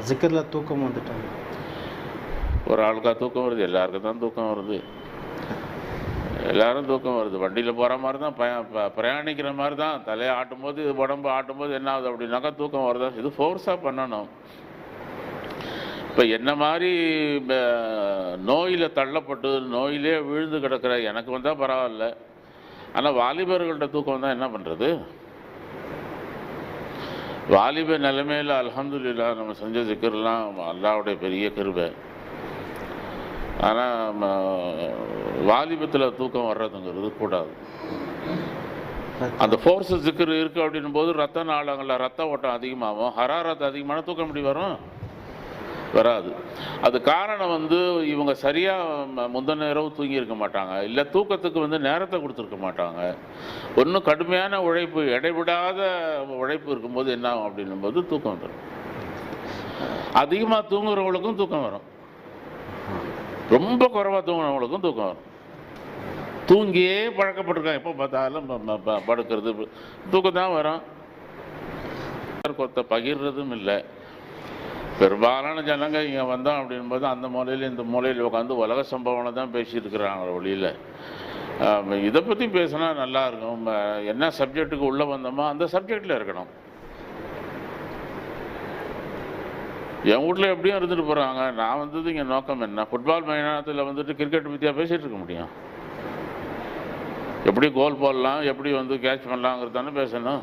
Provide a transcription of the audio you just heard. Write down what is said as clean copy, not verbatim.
ஜிக்கரில் தூக்கம் வந்துட்டாங்க. ஒரு ஆளுக்கா தூக்கம் வருது? எல்லாருக்கும் தான் தூக்கம் வருது. எல்லோரும் தூக்கம் வருது. வண்டியில் போகிற மாதிரி தான், பிரயாணிக்கிற மாதிரி தான். தலையை ஆட்டும்போது, உடம்பு ஆட்டும்போது என்ன ஆகுது அப்படின்னாக்கா தூக்கம் வருதா? இது ஃபோர்ஸாக பண்ணணும். இப்போ என்ன மாதிரி நோயில் தள்ளப்பட்டு நோயிலே விழுந்து கிடக்கிற எனக்கு வந்தால் பரவாயில்ல, ஆனால் வாலிபர்கள்ட்ட தூக்கம் வந்தால் என்ன பண்ணுறது? வாலிப நிலைமையில் அல்ஹம்துலில்லாஹ் நம்ம செஞ்ச ஜிக்கர்லாம் அல்லாஹ்வுடைய பெரிய கிருபை. ஆனால் வாலிபத்தில் தூக்கம் வர்றதுங்கிறது கூடாது. அந்த ஃபோர்ஸு ஜிக்கர் இருக்குது அப்படின்னும் போது ரத்த நாளங்களில் ரத்த ஓட்டம் அதிகமாகும். ஹராரத் அதிகமான தூக்கம் எப்படி வரும்? வராது. அது காரணம் இவங்க சரியாக முந்தின இரவு தூங்கியிருக்க மாட்டாங்க, இல்லை தூக்கத்துக்கு நேரத்தை கொடுத்துருக்க மாட்டாங்க. ஒன்றும் கடுமையான உழைப்பு, இடைவிடாத உழைப்பு இருக்கும்போது என்ன ஆகும் அப்படின்னும்போது தூக்கம் வந்துடும். அதிகமாக தூங்குறவங்களுக்கும் தூக்கம் வரும், ரொம்ப குறைவாக தூங்குறவங்களுக்கும் தூக்கம் வரும். தூங்கியே பழக்கப்பட்டிருக்காங்க, எப்போ பார்த்தாலும் படுக்கிறது, தூக்கம் தான் வரும். கொத்த பகிர்றதும் இல்லை. பெரும்பாலான ஜனங்க இங்கே வந்தோம் அப்படின்போது அந்த மூலையில் இந்த மூலையில் உட்காந்து உலக சம்பவனை தான் பேசியிருக்கிறாங்க வழியில். இதை பற்றி பேசினா நல்லாயிருக்கும். என்ன சப்ஜெக்டுக்கு உள்ளே வந்தோமோ அந்த சப்ஜெக்டில் இருக்கணும். என் வீட்டில் எப்படியும் இருந்துட்டு போகிறாங்க, நான் இங்கே நோக்கம் என்ன? ஃபுட்பால் மைதானத்தில் கிரிக்கெட் பற்றியாக பேசிகிட்டு இருக்க முடியும்? எப்படி கோல் போடலாம், எப்படி கேட்ச் பண்ணலாங்கிறது தானே பேசணும்.